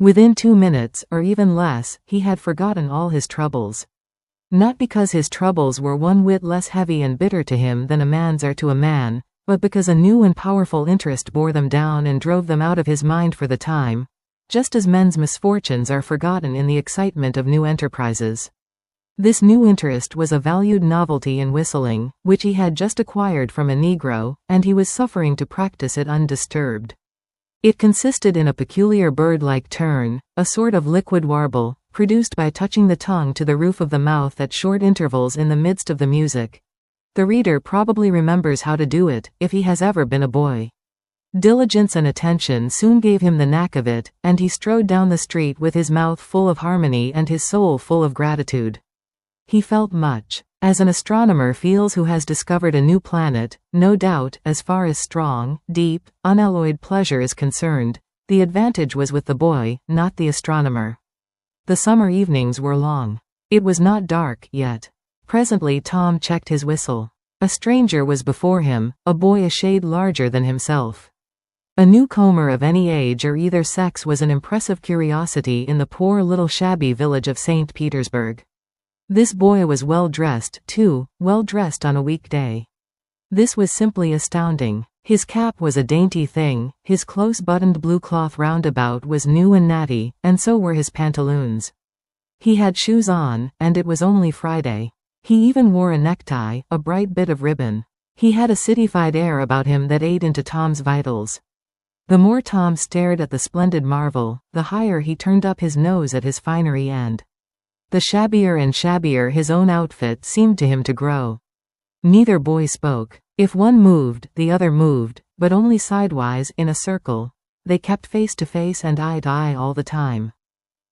Within 2 minutes, or even less, he had forgotten all his troubles. Not because his troubles were one whit less heavy and bitter to him than a man's are to a man, but because a new and powerful interest bore them down and drove them out of his mind for the time, just as men's misfortunes are forgotten in the excitement of new enterprises. This new interest was a valued novelty in whistling, which he had just acquired from a Negro, and he was suffering to practice it undisturbed. It consisted in a peculiar bird-like turn, a sort of liquid warble, produced by touching the tongue to the roof of the mouth at short intervals in the midst of the music. The reader probably remembers how to do it, if he has ever been a boy. Diligence and attention soon gave him the knack of it, and he strode down the street with his mouth full of harmony and his soul full of gratitude. He felt much as an astronomer feels who has discovered a new planet. No doubt, as far as strong, deep, unalloyed pleasure is concerned, the advantage was with the boy, not the astronomer. The summer evenings were long. It was not dark yet. Presently Tom checked his whistle. A stranger was before him, a boy a shade larger than himself. A newcomer of any age or either sex was an impressive curiosity in the poor little shabby village of St. Petersburg. This boy was well dressed, too, well dressed on a weekday. This was simply astounding. His cap was a dainty thing, his close-buttoned blue cloth roundabout was new and natty, and so were his pantaloons. He had shoes on, and it was only Friday. He even wore a necktie, a bright bit of ribbon. He had a cityfied air about him that ate into Tom's vitals. The more Tom stared at the splendid marvel, the higher he turned up his nose at his finery and the shabbier and shabbier his own outfit seemed to him to grow. Neither boy spoke. If one moved, the other moved, but only sidewise, in a circle. They kept face to face and eye to eye all the time.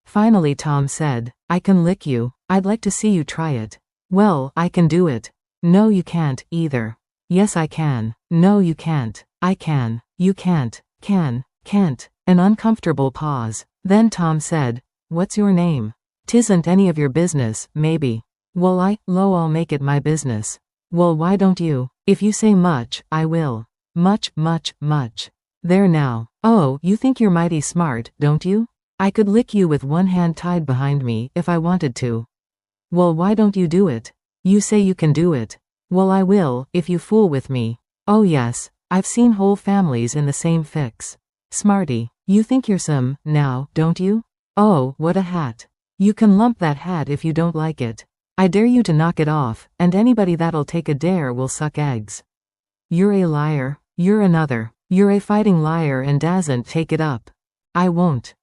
Finally Tom said, "I can lick you. I'd like to see you try it." "Well, I can do it." "No, you can't, either." "Yes, I can." "No, you can't." "I can." "You can't." Can't. An uncomfortable pause. Then Tom said, "What's your name?" "'Tisn't any of your business, maybe." "Well, I'll make it my business." "Well, why don't you? If you say much, I will." Much. There now. Oh, you think you're mighty smart, don't you? I could lick you with one hand tied behind me, if I wanted to." "Well, why don't you do it? You say you can do it." "Well, I will, if you fool with me." "Oh yes, I've seen whole families in the same fix." "Smarty, you think you're some, now, don't you?" "Oh, what a hat. You can lump that hat if you don't like it. I dare you to knock it off, and anybody that'll take a dare will suck eggs." "You're a liar." "You're another. You're a fighting liar and dasn't take it up." I won't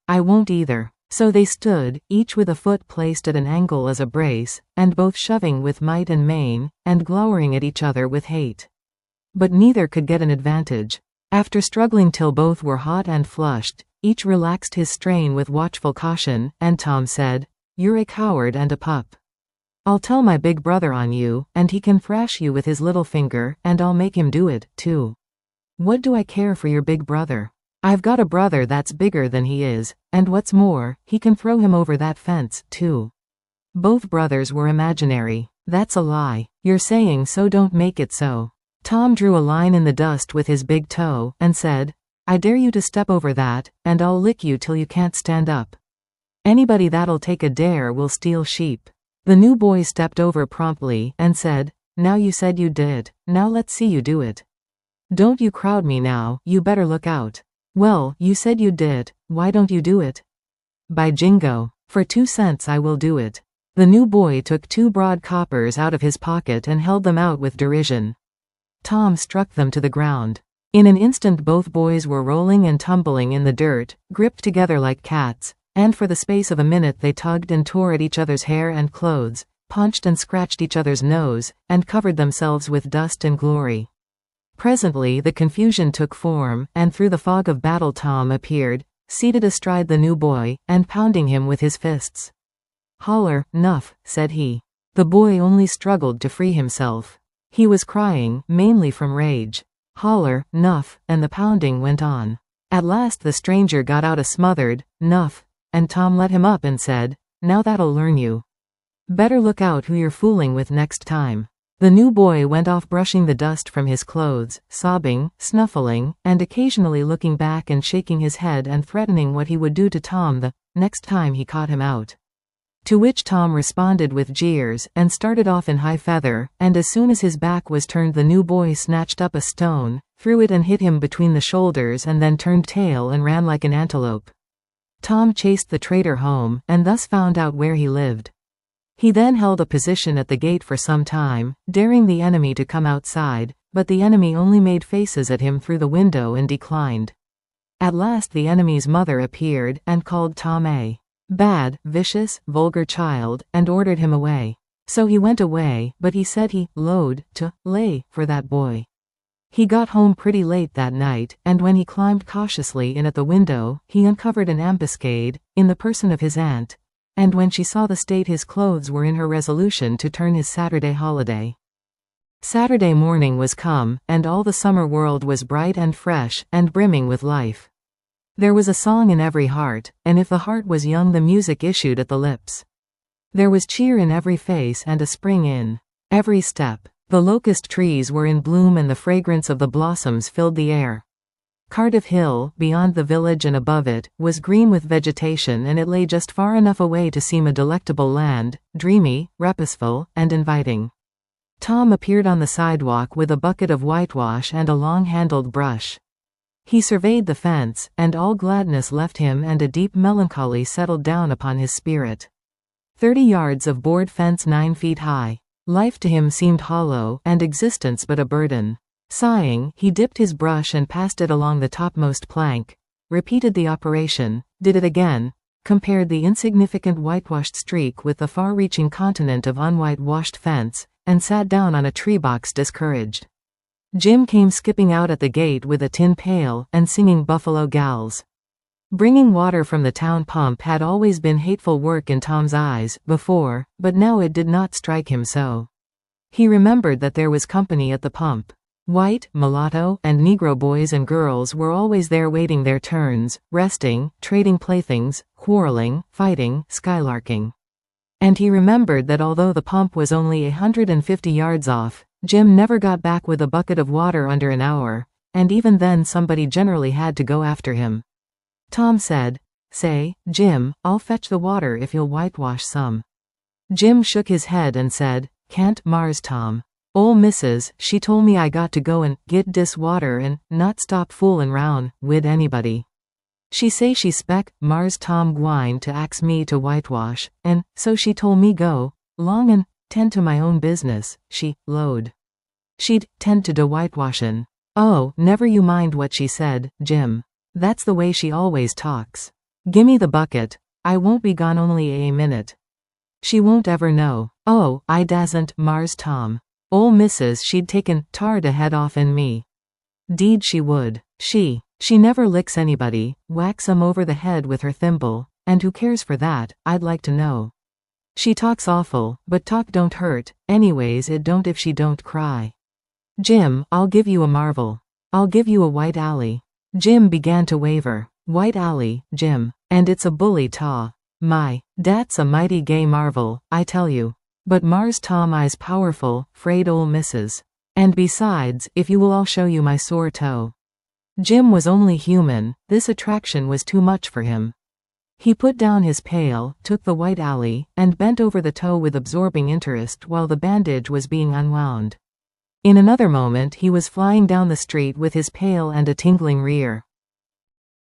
either." So they stood, each with a foot placed at an angle as a brace, and both shoving with might and main, and glowering at each other with hate. But neither could get an advantage. After struggling till both were hot and flushed, each relaxed his strain with watchful caution, and Tom said, "You're a coward and a pup. I'll tell my big brother on you, and he can thrash you with his little finger, and I'll make him do it, too." "What do I care for your big brother? I've got a brother that's bigger than he is, and what's more, he can throw him over that fence, too." Both brothers were imaginary. "That's a lie. You're saying so, don't make it so." Tom drew a line in the dust with his big toe, and said, "I dare you to step over that, and I'll lick you till you can't stand up. Anybody that'll take a dare will steal sheep." The new boy stepped over promptly, and said, "Now you said you did, now let's see you do it. Don't you crowd me now, you better look out." "Well, you said you did, why don't you do it?" "By jingo, for 2 cents I will do it." The new boy took 2 broad coppers out of his pocket and held them out with derision. Tom struck them to the ground. In an instant both boys were rolling and tumbling in the dirt, gripped together like cats, and for the space of a minute they tugged and tore at each other's hair and clothes, punched and scratched each other's nose, and covered themselves with dust and glory. Presently the confusion took form, and through the fog of battle Tom appeared, seated astride the new boy, and pounding him with his fists. "Holler, 'nuff," said he. The boy only struggled to free himself. He was crying, mainly from rage. "Holler, 'nuff," and the pounding went on. At last the stranger got out a smothered, "nuff," and Tom let him up and said, "Now that'll learn you. Better look out who you're fooling with next time." The new boy went off brushing the dust from his clothes, sobbing, snuffling, and occasionally looking back and shaking his head and threatening what he would do to Tom the next time he caught him out. To which Tom responded with jeers, and started off in high feather, and as soon as his back was turned the new boy snatched up a stone, threw it and hit him between the shoulders and then turned tail and ran like an antelope. Tom chased the traitor home, and thus found out where he lived. He then held a position at the gate for some time, daring the enemy to come outside, but the enemy only made faces at him through the window and declined. At last the enemy's mother appeared, and called Tom a bad, vicious, vulgar child, and ordered him away. So he went away, but he said he load to lay for that boy. He got home pretty late that night, and when he climbed cautiously in at the window, he uncovered an ambuscade, in the person of his aunt, and when she saw the state his clothes were in her resolution to turn his Saturday holiday. Saturday morning was come, and all the summer world was bright and fresh, and brimming with life. There was a song in every heart, and if the heart was young the music issued at the lips. There was cheer in every face and a spring in every step. The locust trees were in bloom and the fragrance of the blossoms filled the air. Cardiff Hill, beyond the village and above it, was green with vegetation, and it lay just far enough away to seem a delectable land, dreamy, reposeful, and inviting. Tom appeared on the sidewalk with a bucket of whitewash and a long-handled brush. He surveyed the fence, and all gladness left him and a deep melancholy settled down upon his spirit. 30 yards of board fence 9 feet high. Life to him seemed hollow, and existence but a burden. Sighing, he dipped his brush and passed it along the topmost plank, repeated the operation, did it again, compared the insignificant whitewashed streak with the far-reaching continent of unwhitewashed fence, and sat down on a tree box discouraged. Jim came skipping out at the gate with a tin pail, and singing Buffalo Gals. Bringing water from the town pump had always been hateful work in Tom's eyes, before, but now it did not strike him so. He remembered that there was company at the pump. White, mulatto, and Negro boys and girls were always there waiting their turns, resting, trading playthings, quarreling, fighting, skylarking. And he remembered that although the pump was only 150 yards off, Jim never got back with a bucket of water under an hour, and even then somebody generally had to go after him. Tom said, "Say, Jim, I'll fetch the water if you'll whitewash some." Jim shook his head and said, "Can't, Mars Tom. Ol' missus, she told me I got to go and git dis water and not stop foolin' round wid anybody. She say she spec Mars Tom gwine to ax me to whitewash, and so she told me go 'long and tend to my own business, she load. She'd tend to de whitewashin'." "Oh, never you mind what she said, Jim. That's the way she always talks. Gimme the bucket. I won't be gone only a minute. She won't ever know." "Oh, I dasn't, Mars Tom. Ol' missus she'd taken tar to head off in me. 'Deed she would. She never licks anybody, whacks 'em over the head with her thimble, and who cares for that, I'd like to know. She talks awful, but talk don't hurt, anyways it don't if she don't cry. Jim, I'll give you a marvel. I'll give you a white alley." Jim began to waver. "White alley, Jim. And it's a bully taw. My, dat's a mighty gay marvel, I tell you. But Mars Tom I's powerful, 'fraid ol' missus. And besides, if you will I'll show you my sore toe." Jim was only human, this attraction was too much for him. He put down his pail, took the white alley, and bent over the toe with absorbing interest while the bandage was being unwound. In another moment he was flying down the street with his pail and a tingling rear.